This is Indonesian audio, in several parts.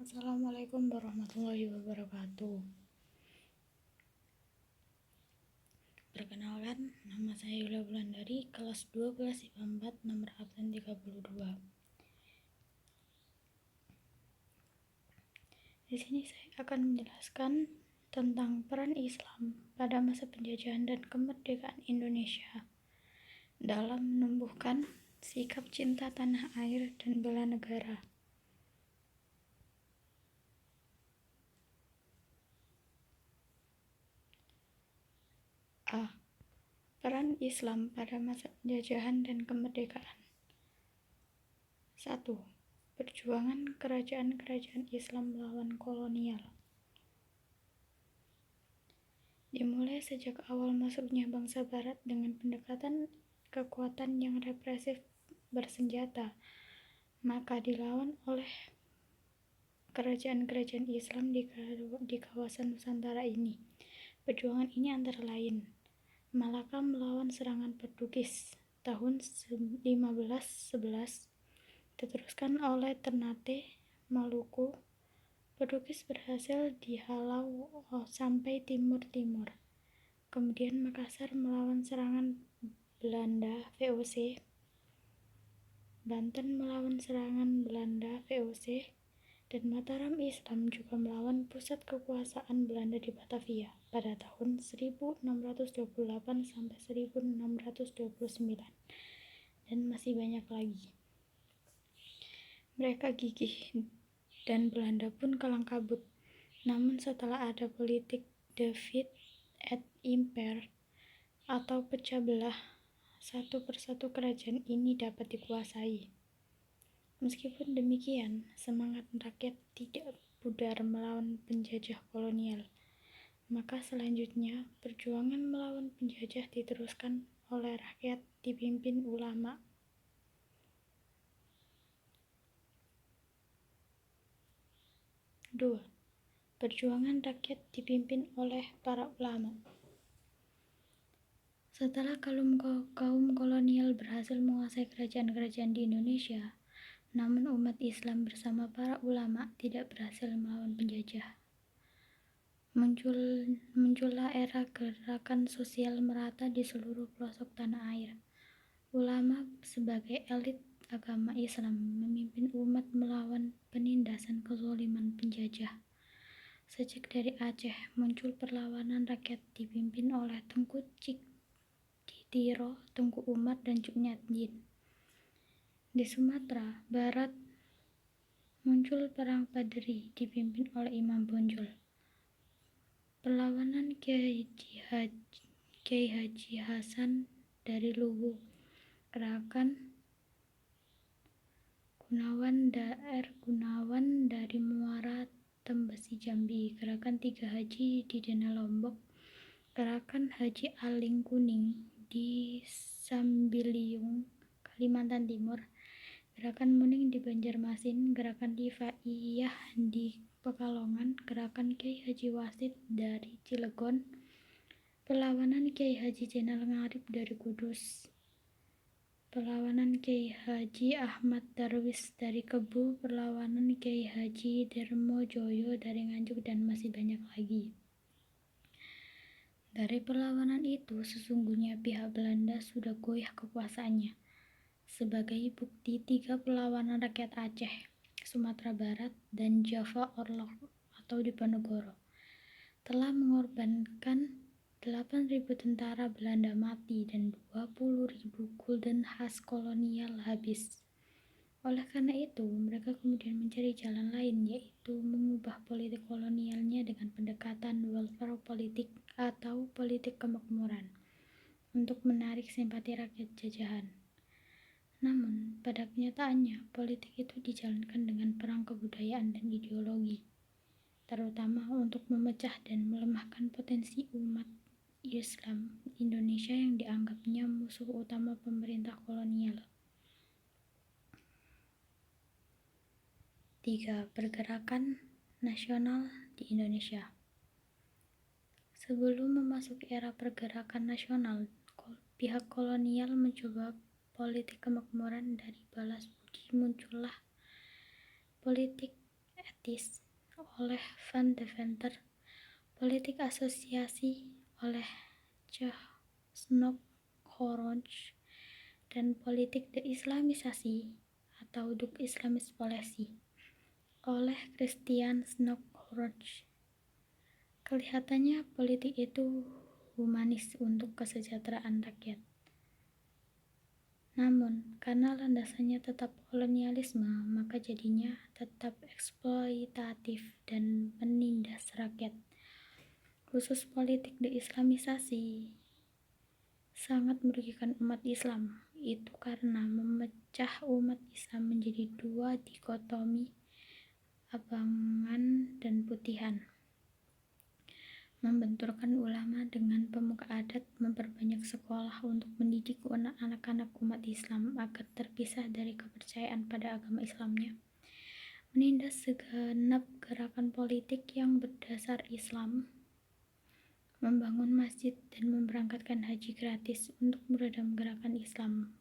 Assalamualaikum warahmatullahi wabarakatuh. Perkenalkan, nama saya Yulia Wulandari, kelas 12 IPA 4, nomor absen 32. Di sini saya akan menjelaskan tentang peran Islam pada masa penjajahan dan kemerdekaan Indonesia dalam menumbuhkan sikap cinta tanah air dan bela negara. A. Peran Islam pada masa penjajahan dan kemerdekaan. 1. Perjuangan kerajaan-kerajaan Islam melawan kolonial. Dimulai sejak awal masuknya bangsa Barat dengan pendekatan kekuatan yang represif bersenjata, maka dilawan oleh kerajaan-kerajaan Islam di kawasan Nusantara ini. Perjuangan ini antara lain Malaka melawan serangan Portugis tahun 1511, diteruskan oleh Ternate, Maluku. Portugis berhasil dihalau sampai timur-timur. Kemudian Makassar melawan serangan Belanda VOC, Banten melawan serangan Belanda VOC, dan Mataram Islam juga melawan pusat kekuasaan Belanda di Batavia pada tahun 1628 sampai 1629, dan masih banyak lagi. Mereka gigih dan Belanda pun kalang kabut. Namun setelah ada politik divide et impere atau pecah belah, satu persatu kerajaan ini dapat dikuasai. Meskipun demikian, semangat rakyat tidak pudar melawan penjajah kolonial. Maka selanjutnya, perjuangan melawan penjajah diteruskan oleh rakyat dipimpin ulama. 2. Perjuangan rakyat dipimpin oleh para ulama. Setelah kaum kolonial berhasil menguasai kerajaan-kerajaan di Indonesia, namun umat Islam bersama para ulama tidak berhasil melawan penjajah. Muncullah era gerakan sosial merata di seluruh pelosok tanah air. Ulama sebagai elit agama Islam memimpin umat melawan penindasan kezaliman penjajah. Sejak dari Aceh muncul perlawanan rakyat dipimpin oleh Tengku Cikditiro, Tengku Umar, dan Cuk Nyadin. Di Sumatera Barat muncul Perang Paderi dipimpin oleh Imam Bonjol. Perlawanan Kiai Haji Hasan dari Luwu, Gerakan Gunawan dari Muara Tembesi Jambi, Gerakan Tiga Haji di Dena Lombok, Gerakan Haji Aling Kuning di Sambiliung, Kalimantan Timur, Gerakan Muning di Banjarmasin, Gerakan Difaiyah di Pekalongan, Gerakan Kiai Haji Wasit dari Cilegon, Perlawanan Kiai Haji Jenal Ngarip dari Kudus, Perlawanan Kiai Haji Ahmad Darwis dari Kebu, Perlawanan Kiai Haji Dermojoyo dari Nganjuk, dan masih banyak lagi. Dari perlawanan itu, sesungguhnya pihak Belanda sudah goyah kekuasaannya. Sebagai bukti, 3 perlawanan rakyat Aceh, Sumatera Barat, dan Java Orlok atau Diponegoro telah mengorbankan 8.000 tentara Belanda mati dan 20.000 gulden khas kolonial habis. Oleh karena itu, mereka kemudian mencari jalan lain, yaitu mengubah politik kolonialnya dengan pendekatan welfare politik atau politik kemakmuran untuk menarik simpati rakyat jajahan. Namun, pada kenyataannya, politik itu dijalankan dengan perang kebudayaan dan ideologi, terutama untuk memecah dan melemahkan potensi umat Islam Indonesia yang dianggapnya musuh utama pemerintah kolonial. 3. Pergerakan nasional di Indonesia. Sebelum memasuki era pergerakan nasional, pihak kolonial mencoba politik kemakmuran dari balas budi. Muncullah politik etis oleh Van Deventer, politik asosiasi oleh Cernok Horonch, dan politik deislamisasi atau Duk Islamis Polisi oleh Christian Snok Horonch. Kelihatannya politik itu humanis untuk kesejahteraan rakyat. Namun, karena landasannya tetap kolonialisme, maka jadinya tetap eksploitatif dan menindas rakyat. Khusus politik deislamisasi sangat merugikan umat Islam. Itu karena memecah umat Islam menjadi dua dikotomi, abangan dan putihan. Membenturkan ulama dengan pemuka adat, memperbanyak sekolah untuk mendidik anak-anak umat Islam agar terpisah dari kepercayaan pada agama Islamnya, menindas segenap gerakan politik yang berdasar Islam, membangun masjid dan memberangkatkan haji gratis untuk meredam gerakan Islam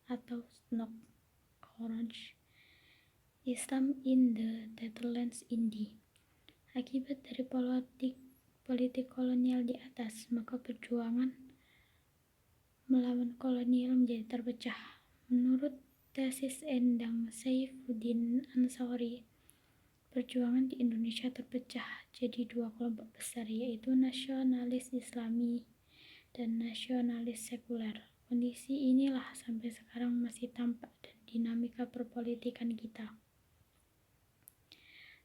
atau Snok Orange Islam in the Netherlands Indie. Akibat dari politik kolonial di atas, maka perjuangan melawan kolonial menjadi terpecah. Menurut tesis Endang Saifuddin Ansori, perjuangan di Indonesia terpecah jadi dua kelompok besar, yaitu nasionalis Islami dan nasionalis sekuler. Kondisi inilah sampai sekarang masih tampak dan dinamika perpolitikan kita.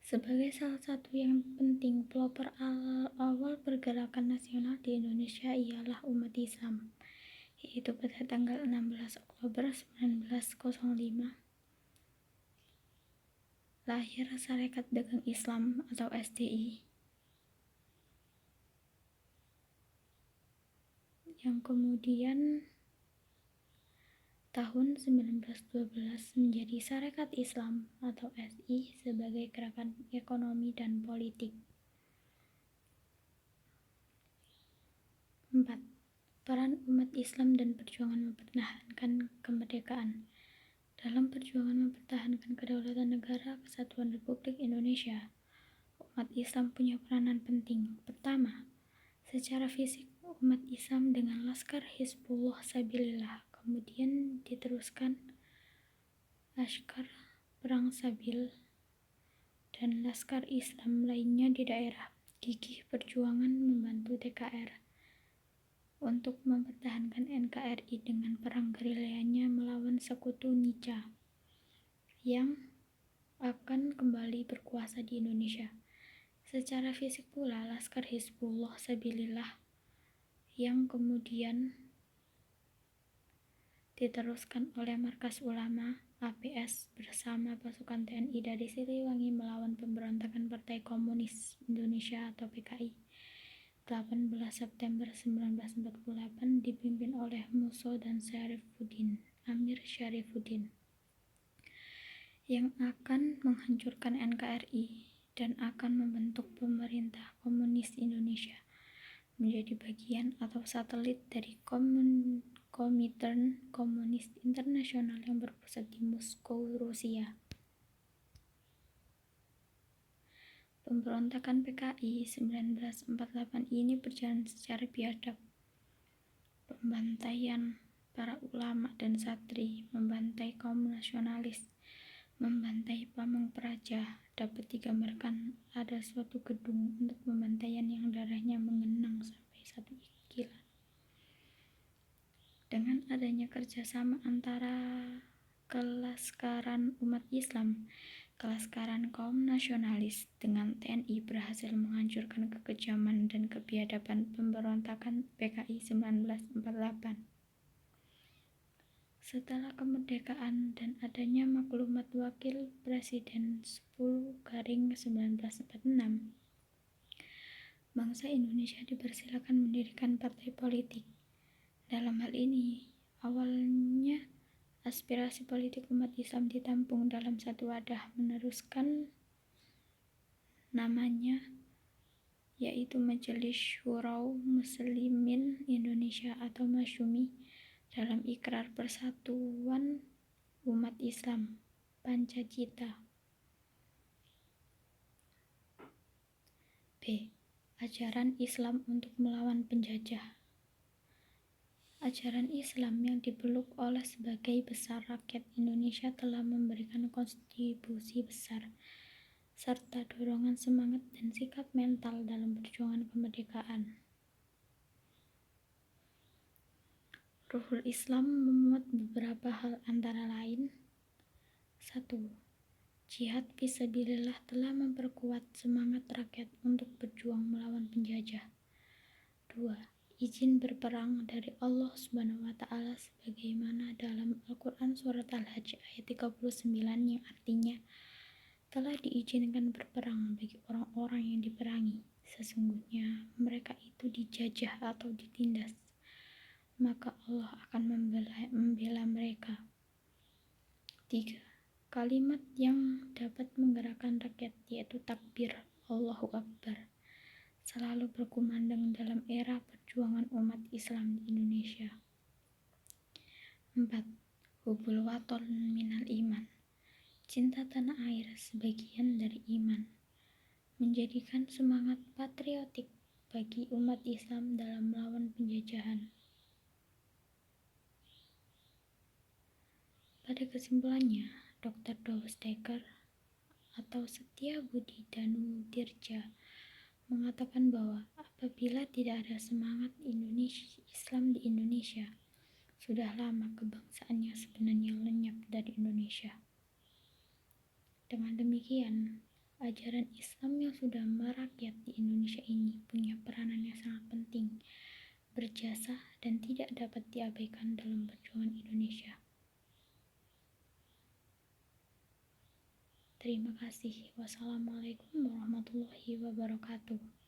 Sebagai salah satu yang penting pelopor awal pergerakan nasional di Indonesia ialah umat Islam, yaitu pada tanggal 16 Oktober 1905 lahir Sarekat Dagang Islam atau SDI, yang kemudian tahun 1912 menjadi Sarekat Islam atau SI sebagai gerakan ekonomi dan politik. 4. Peran umat Islam dan perjuangan mempertahankan kemerdekaan. Dalam perjuangan mempertahankan kedaulatan negara Kesatuan Republik Indonesia, umat Islam punya peranan penting. Pertama, secara fisik umat Islam dengan Laskar Hizbullah Sabilillah, kemudian diteruskan Laskar Perang Sabil dan Laskar Islam lainnya di daerah. Gigih perjuangan membantu TKR untuk mempertahankan NKRI dengan perang gerilyanya melawan sekutu Nica yang akan kembali berkuasa di Indonesia. Secara fisik pula Laskar Hizbullah Sabilillah yang kemudian diteruskan oleh Markas Ulama APS bersama pasukan TNI dari Siliwangi melawan pemberontakan Partai Komunis Indonesia atau PKI 18 September 1948 dipimpin oleh Musso dan Amir Syarifuddin yang akan menghancurkan NKRI dan akan membentuk pemerintah komunis Indonesia menjadi bagian atau satelit dari Komintern Komunis Internasional yang berpusat di Moskow, Rusia. Pemberontakan PKI 1948 ini berjalan secara biadab. Pembantaian para ulama dan satri, membantai kaum nasionalis, membantai pamong praja dapat digambarkan ada suatu gedung untuk pembantaian yang darahnya mengenang sampai satu kilat. Dengan adanya kerjasama antara kelaskaran umat Islam, kelaskaran kaum nasionalis dengan TNI berhasil menghancurkan kekejaman dan kebiadaban pemberontakan PKI 1948. Setelah kemerdekaan dan adanya maklumat Wakil Presiden 10/1946, bangsa Indonesia dipersilakan mendirikan partai politik. Dalam hal ini, awalnya aspirasi politik umat Islam ditampung dalam satu wadah meneruskan namanya, yaitu Majelis Syurau Muslimin Indonesia atau Masyumi, dalam Ikrar Persatuan Umat Islam Pancacita. B. Ajaran Islam untuk melawan penjajah. Ajaran Islam yang dipeluk oleh sebagai besar rakyat Indonesia telah memberikan kontribusi besar, serta dorongan semangat dan sikap mental dalam perjuangan kemerdekaan. Ruhul Islam memuat beberapa hal antara lain. 1. Jihad fisabilillah telah memperkuat semangat rakyat untuk berjuang melawan penjajah. 2. Izin berperang dari Allah SWT sebagaimana dalam Al-Quran Surat Al-Hajj ayat 39 yang artinya telah diizinkan berperang bagi orang-orang yang diperangi. Sesungguhnya mereka itu dijajah atau ditindas, maka Allah akan membela mereka. 3. Kalimat yang dapat menggerakkan rakyat yaitu takbir Allahu Akbar selalu berkumandang dalam era perjuangan umat Islam di Indonesia. 4. Hubbul waton minal iman. Cinta tanah air sebagian dari iman, menjadikan semangat patriotik bagi umat Islam dalam melawan penjajahan. Pada kesimpulannya, Dr. Dawes Dekker atau Setia Budi Danudirja mengatakan bahwa apabila tidak ada semangat Islam di Indonesia, sudah lama kebangsaannya sebenarnya lenyap dari Indonesia. Dengan demikian, ajaran Islam yang sudah merakyat di Indonesia ini punya peranan yang sangat penting, berjasa, dan tidak dapat diabaikan dalam perjuangan Indonesia. Terima kasih. Wassalamualaikum warahmatullahi wabarakatuh.